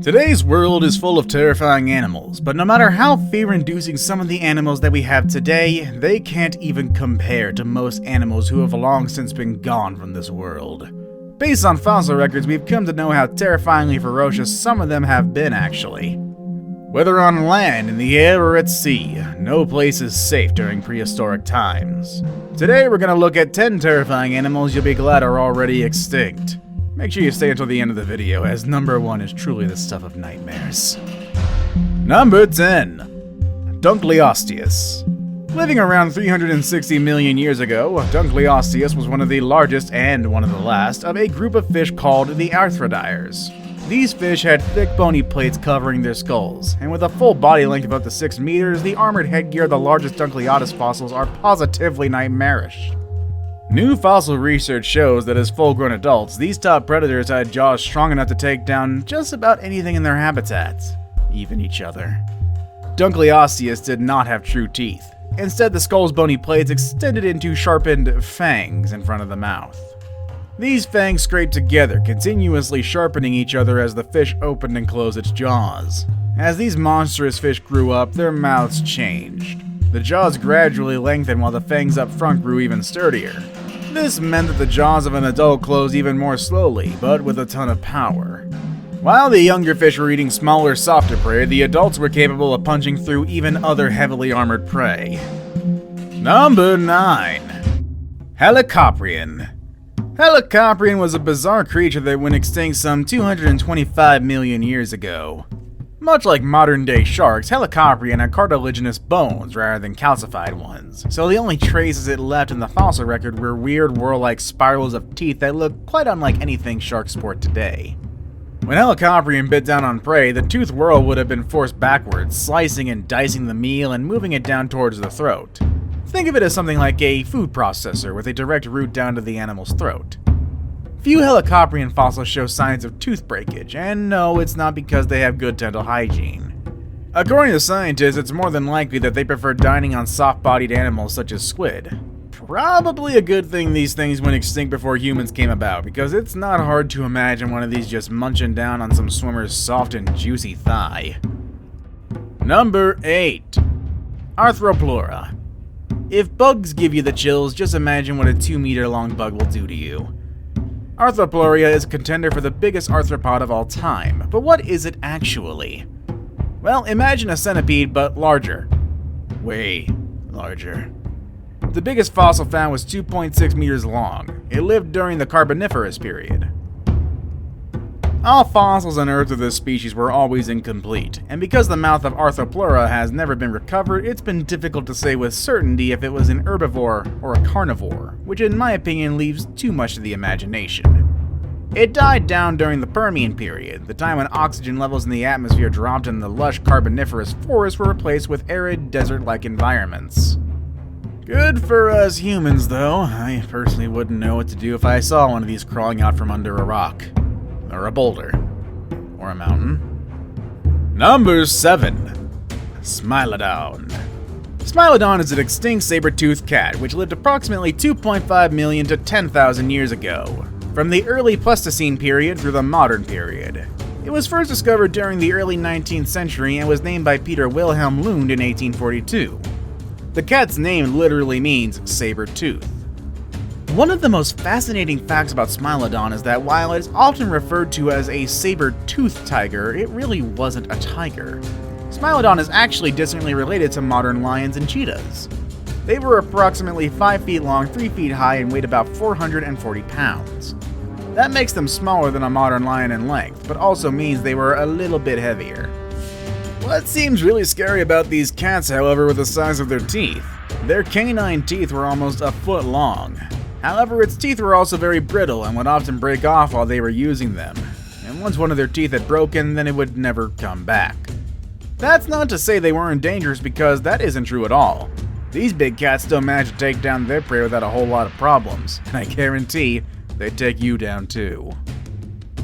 Today's world is full of terrifying animals, but no matter how fear-inducing some of the animals that we have today, they can't even compare to most animals who have long since been gone from this world. Based on fossil records, we've come to know how terrifyingly ferocious some of them have been, actually. Whether on land, in the air, or at sea, no place is safe during prehistoric times. Today we're going to look at 10 terrifying animals you'll be glad are already extinct. Make sure you stay until the end of the video, as number 1 is truly the stuff of nightmares. Number 10. Dunkleosteus. Living around 360 million years ago, Dunkleosteus was one of the largest and one of the last of a group of fish called the arthrodires. These fish had thick bony plates covering their skulls, and with a full body length of up to 6 meters, the armored headgear of the largest Dunkleosteus fossils are positively nightmarish. New fossil research shows that as full-grown adults, these top predators had jaws strong enough to take down just about anything in their habitat, even each other. Dunkleosteus did not have true teeth. Instead, the skull's bony plates extended into sharpened fangs in front of the mouth. These fangs scraped together, continuously sharpening each other as the fish opened and closed its jaws. As these monstrous fish grew up, their mouths changed. The jaws gradually lengthened while the fangs up front grew even sturdier. This meant that the jaws of an adult closed even more slowly, but with a ton of power. While the younger fish were eating smaller, softer prey, the adults were capable of punching through even other heavily armored prey. Number 9. Helicoprion. Helicoprion was a bizarre creature that went extinct some 225 million years ago. Much like modern-day sharks, Helicoprion had cartilaginous bones rather than calcified ones, so the only traces it left in the fossil record were weird whorl-like spirals of teeth that look quite unlike anything sharks sport today. When Helicoprion bit down on prey, the tooth whorl would have been forced backwards, slicing and dicing the meal and moving it down towards the throat. Think of it as something like a food processor with a direct route down to the animal's throat. Few Helicoprion fossils show signs of tooth breakage, and no, it's not because they have good dental hygiene. According to scientists, it's more than likely that they prefer dining on soft-bodied animals such as squid. Probably a good thing these things went extinct before humans came about, because it's not hard to imagine one of these just munching down on some swimmer's soft and juicy thigh. Number 8. Arthropleura. If bugs give you the chills, just imagine what a 2-meter long bug will do to you. Arthropleura is a contender for the biggest arthropod of all time, but what is it actually? Well, imagine a centipede, but larger. Way larger. The biggest fossil found was 2.6 meters long. It lived during the Carboniferous period. All fossils on Earth of this species were always incomplete, and because the mouth of Arthropleura has never been recovered, it's been difficult to say with certainty if it was an herbivore or a carnivore, which in my opinion leaves too much to the imagination. It died down during the Permian period, the time when oxygen levels in the atmosphere dropped and the lush Carboniferous forests were replaced with arid, desert-like environments. Good for us humans, though. I personally wouldn't know what to do if I saw one of these crawling out from under a rock. Or a boulder. Or a mountain. Number 7. Smilodon. Smilodon is an extinct saber-toothed cat which lived approximately 2.5 million to 10,000 years ago, from the early Pleistocene period through the modern period. It was first discovered during the early 19th century and was named by Peter Wilhelm Lund in 1842. The cat's name literally means saber-tooth. One of the most fascinating facts about Smilodon is that while it is often referred to as a saber-toothed tiger, it really wasn't a tiger. Smilodon is actually distantly related to modern lions and cheetahs. They were approximately 5 feet long, 3 feet high, and weighed about 440 pounds. That makes them smaller than a modern lion in length, but also means they were a little bit heavier. What seems really scary about these cats, however, was the size of their teeth. Their canine teeth were almost a foot long. However, its teeth were also very brittle and would often break off while they were using them. And once one of their teeth had broken, then it would never come back. That's not to say they weren't dangerous, because that isn't true at all. These big cats still manage to take down their prey without a whole lot of problems, and I guarantee they take you down too.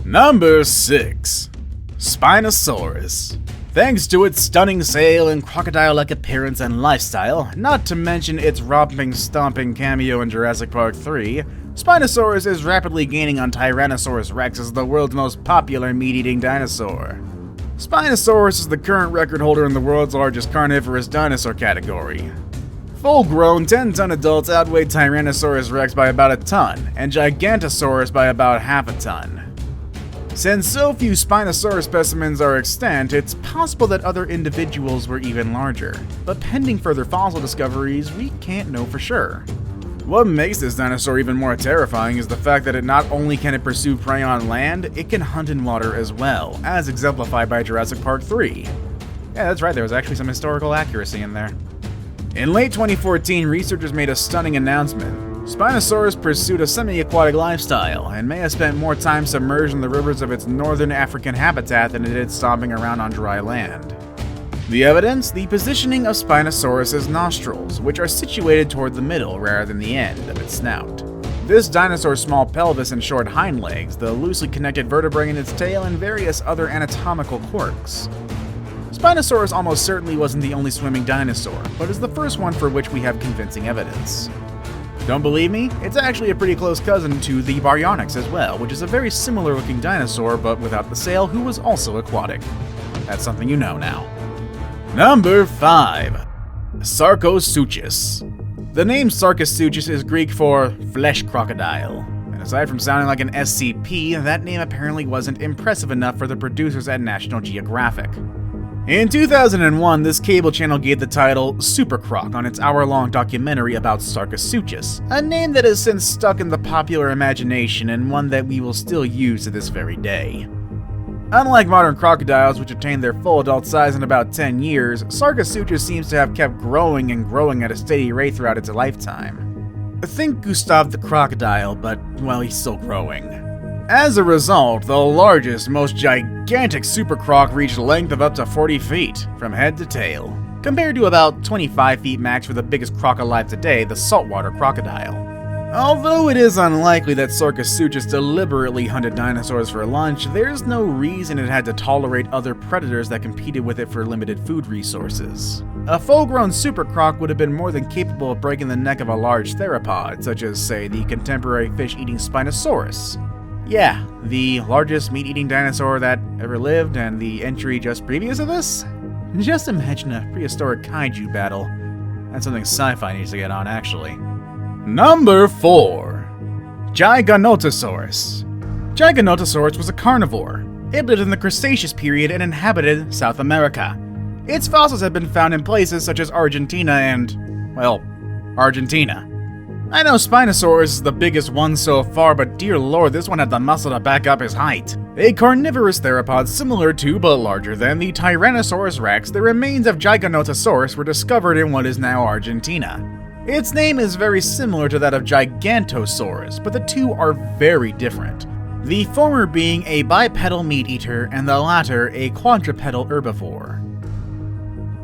Number 6. Spinosaurus. Thanks to its stunning sail and crocodile-like appearance and lifestyle, not to mention its romping, stomping cameo in Jurassic Park 3, Spinosaurus is rapidly gaining on Tyrannosaurus Rex as the world's most popular meat-eating dinosaur. Spinosaurus is the current record holder in the world's largest carnivorous dinosaur category. Full-grown 10-ton adults outweigh Tyrannosaurus rex by about a ton, and Gigantosaurus by about half a ton. Since so few Spinosaurus specimens are extant, it's possible that other individuals were even larger, but pending further fossil discoveries, we can't know for sure. What makes this dinosaur even more terrifying is the fact that it not only can it pursue prey on land, it can hunt in water as well, as exemplified by Jurassic Park 3. Yeah, that's right, there was actually some historical accuracy in there. In late 2014, researchers made a stunning announcement. Spinosaurus pursued a semi-aquatic lifestyle, and may have spent more time submerged in the rivers of its northern African habitat than it did stomping around on dry land. The evidence? The positioning of Spinosaurus's nostrils, which are situated toward the middle rather than the end of its snout. This dinosaur's small pelvis and short hind legs, the loosely connected vertebrae in its tail, and various other anatomical quirks. Spinosaurus almost certainly wasn't the only swimming dinosaur, but is the first one for which we have convincing evidence. Don't believe me? It's actually a pretty close cousin to the Baryonyx as well, which is a very similar looking dinosaur but without the sail, who was also aquatic. That's something you know now. Number 5. Sarcosuchus. The name Sarcosuchus is Greek for flesh crocodile, and aside from sounding like an SCP, that name apparently wasn't impressive enough for the producers at National Geographic. In 2001, this cable channel gave the title SuperCroc on its hour-long documentary about Sarcosuchus, a name that has since stuck in the popular imagination and one that we will still use to this very day. Unlike modern crocodiles, which attain their full adult size in about 10 years, Sarcosuchus seems to have kept growing and growing at a steady rate throughout its lifetime. Think Gustav the crocodile, but, well, he's still growing. As a result, the largest, most gigantic supercroc reached a length of up to 40 feet, from head to tail, compared to about 25 feet max for the biggest croc alive today, the saltwater crocodile. Although it is unlikely that Sarcosuchus deliberately hunted dinosaurs for lunch, there's no reason it had to tolerate other predators that competed with it for limited food resources. A full-grown supercroc would have been more than capable of breaking the neck of a large theropod, such as, say, the contemporary fish-eating Spinosaurus. Yeah, the largest meat-eating dinosaur that ever lived, and the entry just previous to this? Just imagine a prehistoric kaiju battle. That's something sci-fi needs to get on, actually. Number 4. Giganotosaurus. Giganotosaurus was a carnivore. It lived in the Cretaceous period and inhabited South America. Its fossils have been found in places such as Argentina and, well, Argentina. I know Spinosaurus is the biggest one so far, but dear lord, this one had the muscle to back up his height. A carnivorous theropod similar to, but larger than, the Tyrannosaurus rex, the remains of Giganotosaurus were discovered in what is now Argentina. Its name is very similar to that of Gigantosaurus, but the two are very different. The former being a bipedal meat-eater and the latter a quadrupedal herbivore.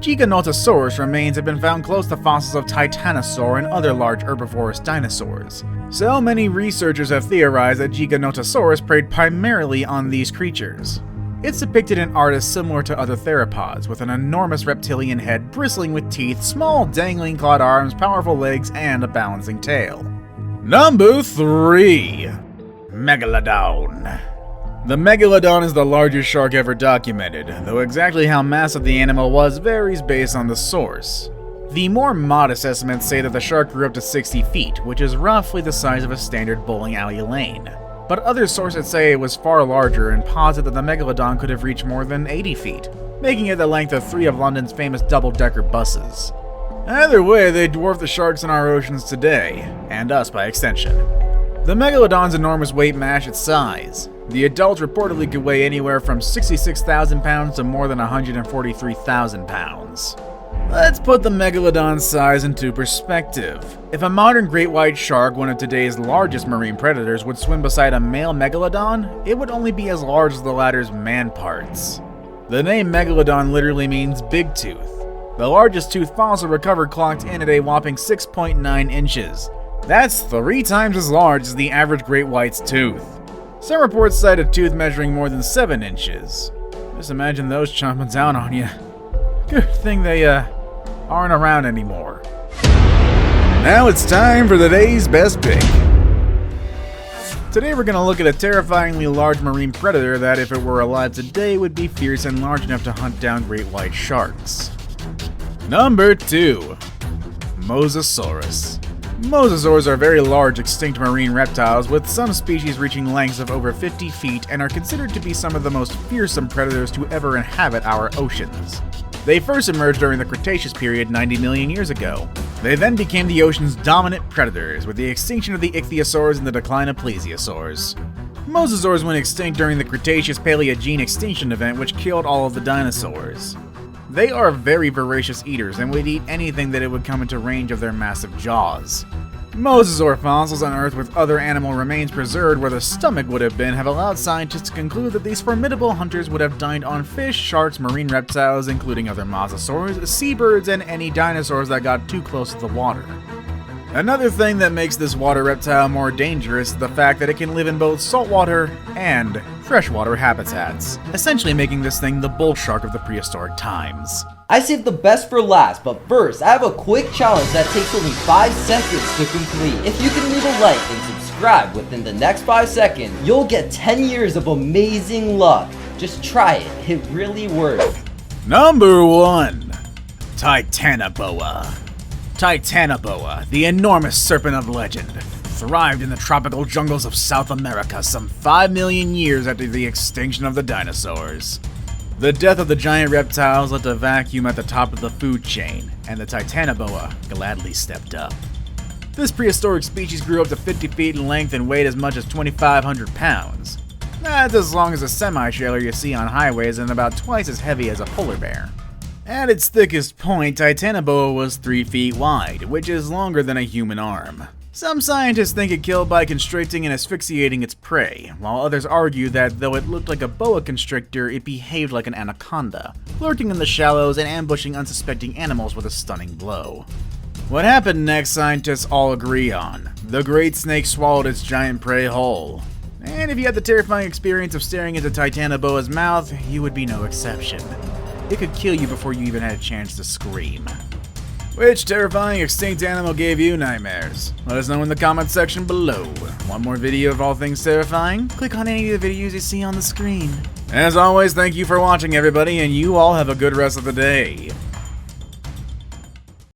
Giganotosaurus remains have been found close to fossils of Titanosaur and other large herbivorous dinosaurs. So many researchers have theorized that Giganotosaurus preyed primarily on these creatures. It's depicted in art as similar to other theropods, with an enormous reptilian head bristling with teeth, small dangling clawed arms, powerful legs, and a balancing tail. Number 3. Megalodon. The Megalodon is the largest shark ever documented, though exactly how massive the animal was varies based on the source. The more modest estimates say that the shark grew up to 60 feet, which is roughly the size of a standard bowling alley lane. But other sources say it was far larger and posit that the Megalodon could have reached more than 80 feet, making it the length of 3 of London's famous double-decker buses. Either way, they dwarf the sharks in our oceans today, and us by extension. The Megalodon's enormous weight matched its size. The adults reportedly could weigh anywhere from 66,000 pounds to more than 143,000 pounds. Let's put the Megalodon's size into perspective. If a modern great white shark, one of today's largest marine predators, would swim beside a male Megalodon, it would only be as large as the latter's man parts. The name Megalodon literally means big tooth. The largest tooth fossil recovered clocked in at a whopping 6.9 inches. That's 3 times as large as the average great white's tooth. Some reports cite a tooth measuring more than 7 inches. Just imagine those chomping down on you. Good thing they, aren't around anymore. Now it's time for the day's best pick. Today we're going to look at a terrifyingly large marine predator that, if it were alive today, would be fierce and large enough to hunt down great white sharks. Number 2. Mosasaurus. Mosasaurs are very large extinct marine reptiles, with some species reaching lengths of over 50 feet and are considered to be some of the most fearsome predators to ever inhabit our oceans. They first emerged during the Cretaceous period 90 million years ago. They then became the ocean's dominant predators, with the extinction of the ichthyosaurs and the decline of plesiosaurs. Mosasaurs went extinct during the Cretaceous-Paleogene extinction event, which killed all of the dinosaurs. They are very voracious eaters and would eat anything that it would come into range of their massive jaws. Mosasaur fossils unearthed with other animal remains preserved where the stomach would have been have allowed scientists to conclude that these formidable hunters would have dined on fish, sharks, marine reptiles, including other mosasaurs, seabirds, and any dinosaurs that got too close to the water. Another thing that makes this water reptile more dangerous is the fact that it can live in both saltwater and freshwater habitats, essentially making this thing the bull shark of the prehistoric times. I saved the best for last, but first, I have a quick challenge that takes only 5 seconds to complete. If you can leave a like and subscribe within the next 5 seconds, you'll get 10 years of amazing luck. Just try it, it really works. Number 1. Titanoboa. Titanoboa, the enormous serpent of legend, thrived in the tropical jungles of South America some 5 million years after the extinction of the dinosaurs. The death of the giant reptiles left a vacuum at the top of the food chain, and the Titanoboa gladly stepped up. This prehistoric species grew up to 50 feet in length and weighed as much as 2,500 pounds. That's as long as a semi-trailer you see on highways and about twice as heavy as a polar bear. At its thickest point, Titanoboa was 3 feet wide, which is longer than a human arm. Some scientists think it killed by constricting and asphyxiating its prey, while others argue that though it looked like a boa constrictor, it behaved like an anaconda, lurking in the shallows and ambushing unsuspecting animals with a stunning blow. What happened next, scientists all agree on. The great snake swallowed its giant prey whole. And if you had the terrifying experience of staring into Titanoboa's mouth, you would be no exception. It could kill you before you even had a chance to scream. Which terrifying extinct animal gave you nightmares? Let us know in the comment section below. Want more video of all things terrifying? Click on any of the videos you see on the screen. As always, thank you for watching, everybody, and you all have a good rest of the day.